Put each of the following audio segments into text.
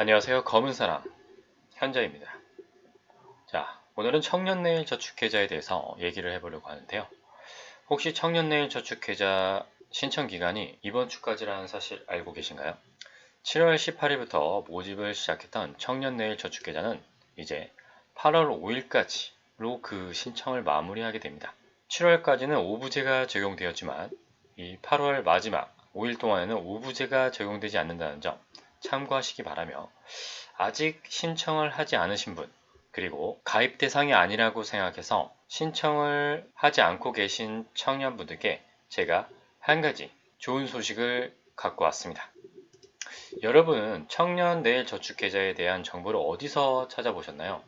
안녕하세요. 검은사람 현자입니다. 자, 오늘은 청년내일 저축계좌에 대해서 얘기를 해보려고 하는데요. 혹시 청년내일 저축계좌 신청 기간이 이번 주까지라는 사실 알고 계신가요? 7월 18일부터 모집을 시작했던 청년내일 저축계좌는 이제 8월 5일까지로 그 신청을 마무리하게 됩니다. 7월까지는 5부제가 적용되었지만 이 8월 마지막 5일 동안에는 5부제가 적용되지 않는다는 점 참고하시기 바라며, 아직 신청을 하지 않으신 분, 그리고 가입 대상이 아니라고 생각해서 신청을 하지 않고 계신 청년분들께 제가 한 가지 좋은 소식을 갖고 왔습니다. 여러분은 청년 내일 저축계좌에 대한 정보를 어디서 찾아보셨나요?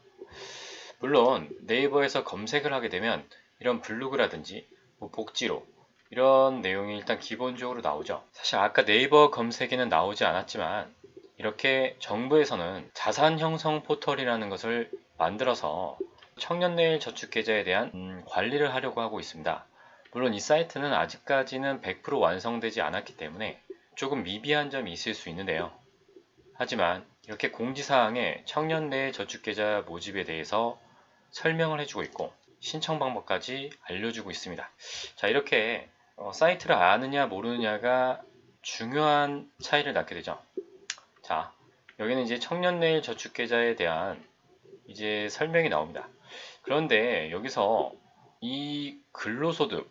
물론 네이버에서 검색을 하게 되면 이런 블로그라든지 복지로 이런 내용이 일단 기본적으로 나오죠. 사실 아까 네이버 검색에는 나오지 않았지만 이렇게 정부에서는 자산 형성 포털이라는 것을 만들어서 청년내일 저축계좌에 대한 관리를 하려고 하고 있습니다. 물론 이 사이트는 아직까지는 100% 완성되지 않았기 때문에 조금 미비한 점이 있을 수 있는데요. 하지만 이렇게 공지사항에 청년내일 저축계좌 모집에 대해서 설명을 해주고 있고 신청 방법까지 알려주고 있습니다. 자, 이렇게 사이트를 아느냐 모르느냐가 중요한 차이를 낳게 되죠. 자, 여기는 이제 청년내일 저축계좌에 대한 이제 설명이 나옵니다. 그런데 여기서 이 근로소득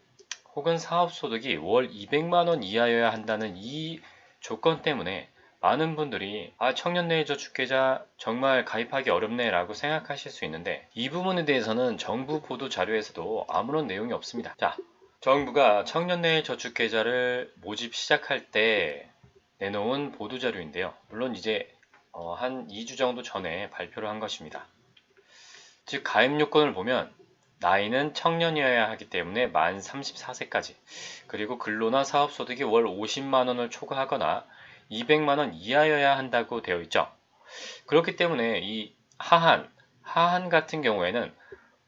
혹은 사업소득이 월 200만 원 이하여야 한다는 이 조건 때문에 많은 분들이 청년내일 저축계좌 정말 가입하기 어렵네 라고 생각하실 수 있는데, 이 부분에 대해서는 정부 보도 자료에서도 아무런 내용이 없습니다. 자, 정부가 청년내일 저축계좌를 모집 시작할 때 내놓은 보도 자료인데요. 물론 이제 한 2주 정도 전에 발표를 한 것입니다. 즉 가입 요건을 보면 나이는 청년이어야 하기 때문에 만 34세까지, 그리고 근로나 사업소득이 월 50만원을 초과하거나 200만원 이하여야 한다고 되어 있죠. 그렇기 때문에 이 하한 같은 경우에는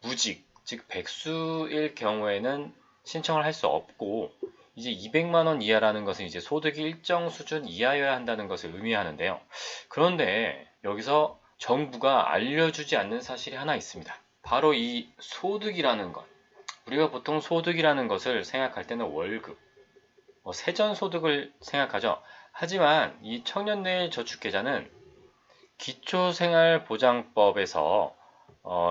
무직, 즉 백수일 경우에는 신청을 할 수 없고, 이제 200만원 이하라는 것은 이제 소득이 일정 수준 이하여야 한다는 것을 의미하는데요. 그런데 여기서 정부가 알려주지 않는 사실이 하나 있습니다. 바로 이 소득이라는 것. 우리가 보통 소득이라는 것을 생각할 때는 월급, 세전소득을 생각하죠. 하지만 이 청년내일 저축계좌는 기초생활보장법에서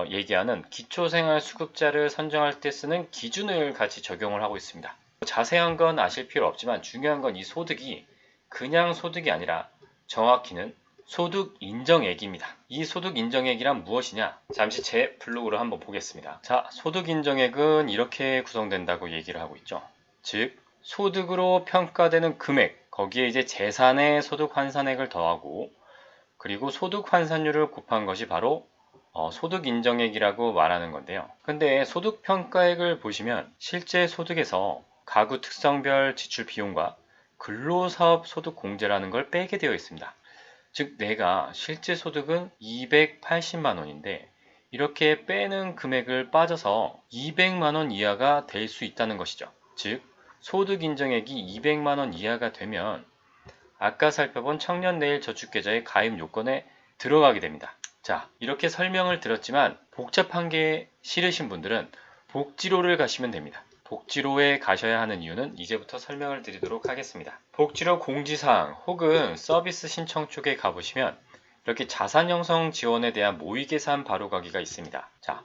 얘기하는 기초생활수급자를 선정할 때 쓰는 기준을 같이 적용을 하고 있습니다. 자세한 건 아실 필요 없지만 중요한 건 이 소득이 그냥 소득이 아니라 정확히는 소득 인정액입니다. 이 소득 인정액이란 무엇이냐? 잠시 제 블로그로 한번 보겠습니다. 자, 소득 인정액은 이렇게 구성된다고 얘기를 하고 있죠. 즉, 소득으로 평가되는 금액, 거기에 이제 재산의 소득 환산액을 더하고, 그리고 소득 환산율을 곱한 것이 바로 소득 인정액이라고 말하는 건데요. 근데 소득 평가액을 보시면 실제 소득에서 가구 특성별 지출 비용과 근로사업 소득 공제라는 걸 빼게 되어 있습니다. 즉 내가 실제 소득은 280만 원인데 이렇게 빼는 금액을 빠져서 200만 원 이하가 될 수 있다는 것이죠. 즉 소득 인정액이 200만 원 이하가 되면 아까 살펴본 청년내일 저축계좌의 가입 요건에 들어가게 됩니다. 자, 이렇게 설명을 드렸지만 복잡한 게 싫으신 분들은 복지로를 가시면 됩니다. 복지로에 가셔야 하는 이유는 이제부터 설명을 드리도록 하겠습니다. 복지로 공지사항 혹은 서비스 신청 쪽에 가보시면 이렇게 자산 형성 지원에 대한 모의 계산 바로가기가 있습니다. 자,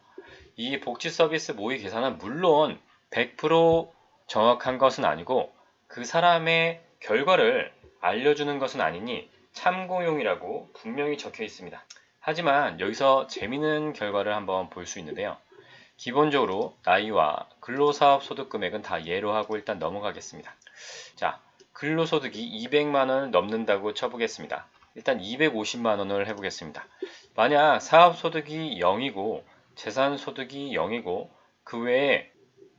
이 복지 서비스 모의 계산은 물론 100% 정확한 것은 아니고 그 사람의 결과를 알려주는 것은 아니니 참고용이라고 분명히 적혀 있습니다. 하지만 여기서 재미있는 결과를 한번 볼 수 있는데요. 기본적으로 나이와 근로사업 소득 금액은 다 예로 하고 일단 넘어가겠습니다. 자, 근로소득이 200만원을 넘는다고 쳐보겠습니다. 일단 250만원을 해보겠습니다. 만약 사업소득이 0이고 재산소득이 0이고 그 외에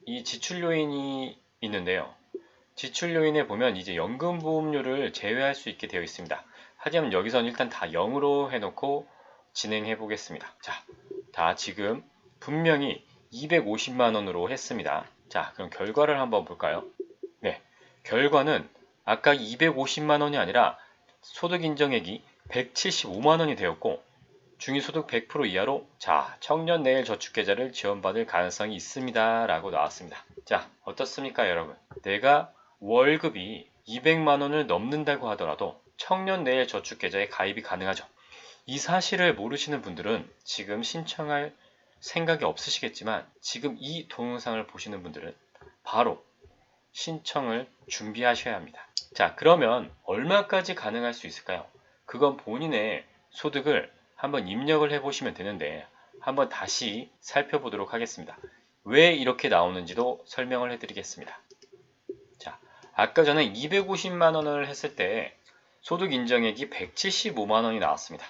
이 지출요인이 있는데요. 지출요인에 보면 이제 연금보험료를 제외할 수 있게 되어 있습니다. 하지만 여기서는 일단 다 0으로 해놓고 진행해 보겠습니다. 자, 다 지금 분명히 250만원으로 했습니다. 자, 그럼 결과를 한번 볼까요? 네, 결과는 아까 250만원이 아니라 소득 인정액이 175만원이 되었고 중위소득 100% 이하로 자 청년내일 저축계좌를 지원받을 가능성이 있습니다 라고 나왔습니다. 자 어떻습니까 여러분? 내가 월급이 200만원을 넘는다고 하더라도 청년내일 저축계좌에 가입이 가능하죠. 이 사실을 모르시는 분들은 지금 신청할 생각이 없으시겠지만 지금 이 동영상을 보시는 분들은 바로 신청을 준비하셔야 합니다. 자 그러면 얼마까지 가능할 수 있을까요? 그건 본인의 소득을 한번 입력을 해 보시면 되는데 한번 다시 살펴보도록 하겠습니다. 왜 이렇게 나오는지도 설명을 해 드리겠습니다. 자 아까 전에 250만원을 했을 때 소득 인정액이 175만원이 나왔습니다.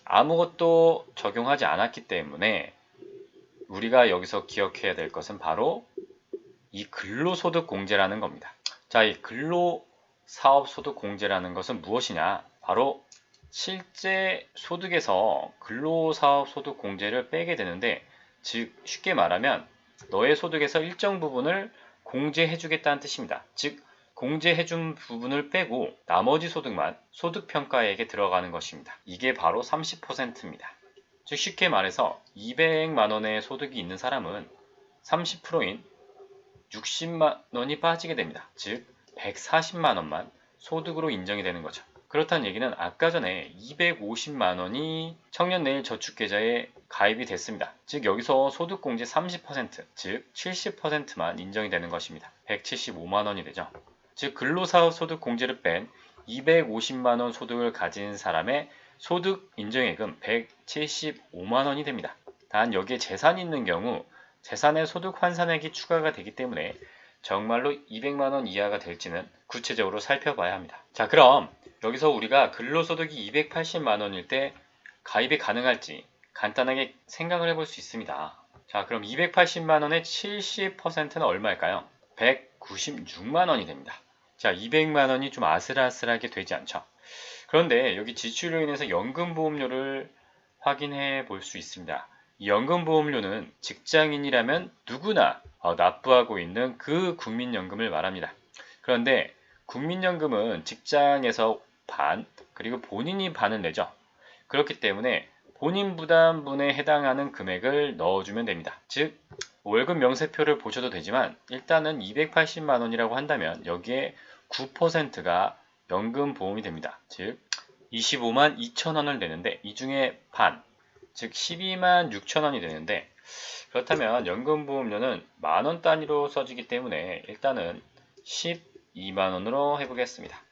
아무것도 적용하지 않았기 때문에 우리가 여기서 기억해야 될 것은 바로 이 근로소득공제라는 겁니다. 자, 이 근로사업소득공제라는 것은 무엇이냐? 바로 실제 소득에서 근로사업소득공제를 빼게 되는데, 즉 쉽게 말하면 너의 소득에서 일정 부분을 공제해주겠다는 뜻입니다. 즉 공제해준 부분을 빼고 나머지 소득만 소득평가액에 들어가는 것입니다. 이게 바로 30%입니다. 즉 쉽게 말해서 200만원의 소득이 있는 사람은 30%인 60만원이 빠지게 됩니다. 즉 140만원만 소득으로 인정이 되는 거죠. 그렇다는 얘기는 아까 전에 250만원이 청년내일 저축계좌에 가입이 됐습니다. 즉 여기서 소득공제 30%, 즉 70%만 인정이 되는 것입니다. 175만원이 되죠. 즉 근로사업 소득공제를 뺀 250만원 소득을 가진 사람의 소득 인정액은 175만원이 됩니다. 단 여기에 재산이 있는 경우 재산의 소득 환산액이 추가가 되기 때문에 정말로 200만원 이하가 될지는 구체적으로 살펴봐야 합니다. 자 그럼 여기서 우리가 근로소득이 280만원일 때 가입이 가능할지 간단하게 생각을 해볼 수 있습니다. 자 그럼 280만원의 70%는 얼마일까요? 196만원이 됩니다. 자 200만원이 좀 아슬아슬하게 되지 않죠? 그런데 여기 지출로 인해서 연금보험료를 확인해 볼 수 있습니다. 이 연금보험료는 직장인이라면 누구나 납부하고 있는 그 국민연금을 말합니다. 그런데 국민연금은 직장에서 반 그리고 본인이 반을 내죠. 그렇기 때문에 본인 부담분에 해당하는 금액을 넣어주면 됩니다. 즉 월급 명세표를 보셔도 되지만 일단은 280만원이라고 한다면 여기에 9%가 연금보험이 됩니다. 즉 25만 2천원을 내는데 이 중에 반, 즉 12만 6천원이 되는데 그렇다면 연금보험료는 만원 단위로 써지기 때문에 일단은 12만원으로 해보겠습니다.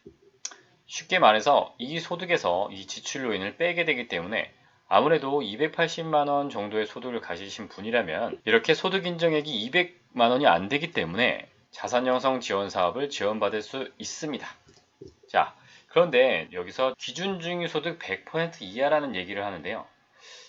쉽게 말해서 이 소득에서 이 지출 요인을 빼게 되기 때문에 아무래도 280만원 정도의 소득을 가지신 분이라면 이렇게 소득 인정액이 200만원이 안 되기 때문에 자산형성 지원 사업을 지원받을 수 있습니다. 자, 그런데 여기서 기준중위소득 100% 이하라는 얘기를 하는데요.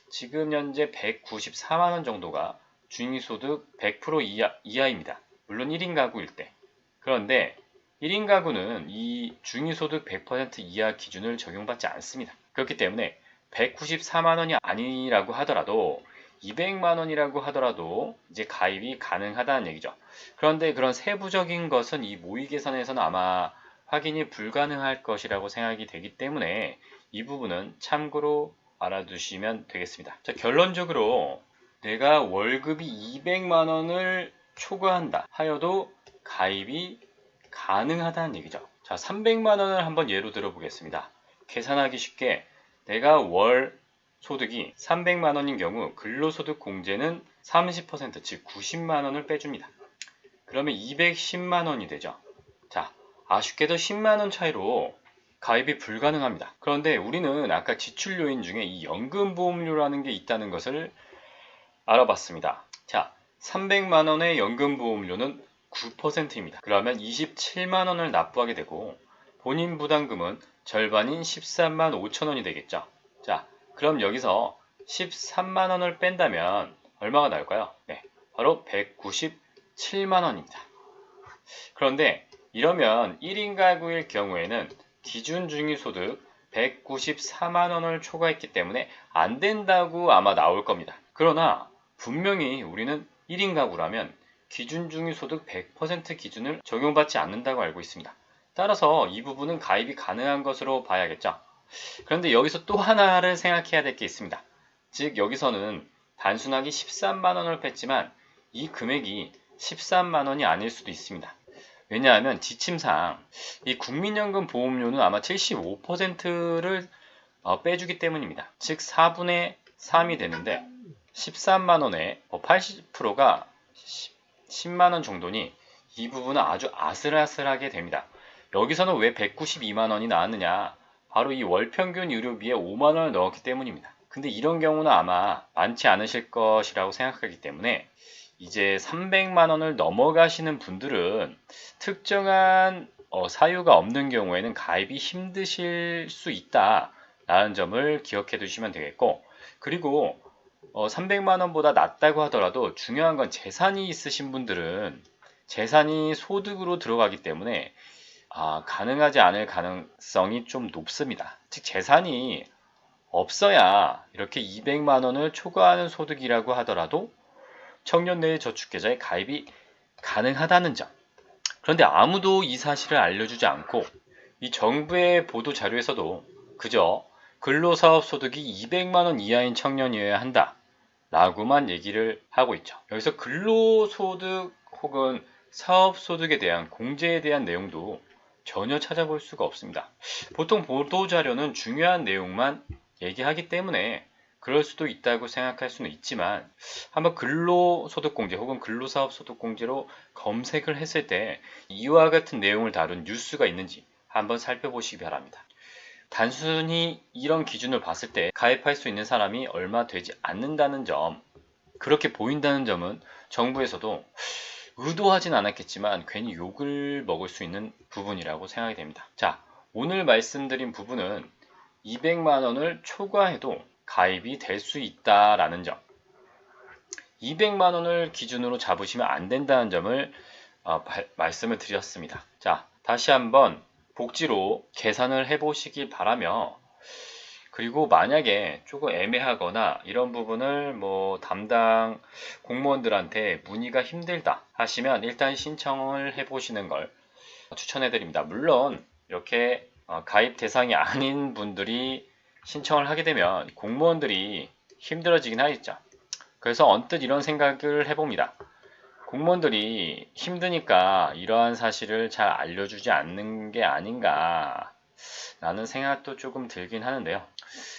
지금 현재 194만원 정도가 중위소득 100% 이하입니다. 물론 1인 가구일 때. 그런데 1인 가구는 이 중위소득 100% 이하 기준을 적용받지 않습니다. 그렇기 때문에 194만원이 아니라고 하더라도 200만원이라고 하더라도 이제 가입이 가능하다는 얘기죠. 그런데 그런 세부적인 것은 이 모의계산에서는 아마 확인이 불가능할 것이라고 생각이 되기 때문에 이 부분은 참고로 알아두시면 되겠습니다. 자, 결론적으로 내가 월급이 200만원을 초과한다 하여도 가입이 가능하다는 얘기죠. 자, 300만원을 한번 예로 들어보겠습니다. 계산하기 쉽게 내가 월 소득이 300만원인 경우 근로소득 공제는 30% 즉 90만원을 빼줍니다. 그러면 210만원이 되죠. 자, 아쉽게도 10만원 차이로 가입이 불가능합니다. 그런데 우리는 아까 지출 요인 중에 이 연금보험료라는 게 있다는 것을 알아봤습니다. 자, 300만원의 연금보험료는 9%입니다. 그러면 27만원을 납부하게 되고 본인 부담금은 절반인 13만 5천원이 되겠죠. 자, 그럼 여기서 13만원을 뺀다면 얼마가 나올까요? 네, 바로 197만원입니다. 그런데 이러면 1인 가구일 경우에는 기준 중위소득 194만원을 초과했기 때문에 안 된다고 아마 나올 겁니다. 그러나 분명히 우리는 1인 가구라면 기준 중위소득 100% 기준을 적용받지 않는다고 알고 있습니다. 따라서 이 부분은 가입이 가능한 것으로 봐야겠죠. 그런데 여기서 또 하나를 생각해야 될 게 있습니다. 즉 여기서는 단순하게 13만 원을 뺐지만 이 금액이 13만 원이 아닐 수도 있습니다. 왜냐하면 지침상 이 국민연금 보험료는 아마 75%를 빼주기 때문입니다. 즉 4분의 3이 되는데 13만 원에 80%가 10만 원 정도니 이 부분은 아주 아슬아슬하게 됩니다. 여기서는 왜 192만 원이 나왔느냐? 바로 이 월평균 의료비에 5만 원을 넣었기 때문입니다. 근데 이런 경우는 아마 많지 않으실 것이라고 생각하기 때문에 이제 300만 원을 넘어가시는 분들은 특정한 사유가 없는 경우에는 가입이 힘드실 수 있다라는 점을 기억해 두시면 되겠고, 그리고 300만 원보다 낮다고 하더라도 중요한 건 재산이 있으신 분들은 재산이 소득으로 들어가기 때문에 가능하지 않을 가능성이 좀 높습니다. 즉 재산이 없어야 이렇게 200만 원을 초과하는 소득이라고 하더라도 청년내일 저축계좌에 가입이 가능하다는 점. 그런데 아무도 이 사실을 알려주지 않고 이 정부의 보도 자료에서도 그저 근로사업 소득이 200만 원 이하인 청년이어야 한다 라고만 얘기를 하고 있죠. 여기서 근로소득 혹은 사업소득에 대한 공제에 대한 내용도 전혀 찾아볼 수가 없습니다. 보통 보도자료는 중요한 내용만 얘기하기 때문에 그럴 수도 있다고 생각할 수는 있지만 한번 근로소득공제 혹은 근로사업소득공제로 검색을 했을 때 이와 같은 내용을 다룬 뉴스가 있는지 한번 살펴보시기 바랍니다. 단순히 이런 기준을 봤을 때 가입할 수 있는 사람이 얼마 되지 않는다는 점, 그렇게 보인다는 점은 정부에서도 의도하진 않았겠지만 괜히 욕을 먹을 수 있는 부분이라고 생각이 됩니다. 자, 오늘 말씀드린 부분은 200만 원을 초과해도 가입이 될 수 있다라는 점, 200만 원을 기준으로 잡으시면 안 된다는 점을 말씀을 드렸습니다. 자, 다시 한번 복지로 계산을 해보시길 바라며, 그리고 만약에 조금 애매하거나 이런 부분을 담당 공무원들한테 문의가 힘들다 하시면 일단 신청을 해보시는 걸 추천해 드립니다. 물론 이렇게 가입 대상이 아닌 분들이 신청을 하게 되면 공무원들이 힘들어지긴 하겠죠. 그래서 언뜻 이런 생각을 해봅니다. 공무원들이 힘드니까 이러한 사실을 잘 알려주지 않는 게 아닌가 라는 생각도 조금 들긴 하는데요.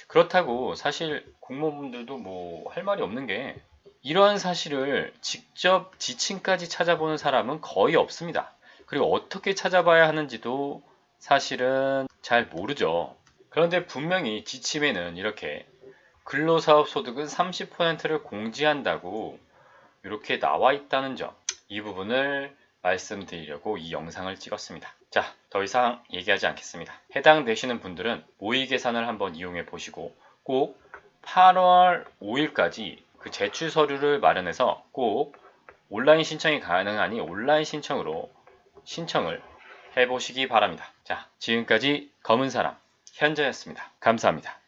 그렇다고 사실 공무원분들도 할 말이 없는 게 이러한 사실을 직접 지침까지 찾아보는 사람은 거의 없습니다. 그리고 어떻게 찾아봐야 하는지도 사실은 잘 모르죠. 그런데 분명히 지침에는 이렇게 근로사업 소득은 30%를 공제한다고 이렇게 나와 있다는 점, 이 부분을 말씀드리려고 이 영상을 찍었습니다. 자, 더 이상 얘기하지 않겠습니다. 해당되시는 분들은 모의 계산을 한번 이용해 보시고 꼭 8월 5일까지 그 제출 서류를 마련해서 꼭 온라인 신청이 가능하니 온라인 신청으로 신청을 해보시기 바랍니다. 자, 지금까지 검은사람 현재였습니다. 감사합니다.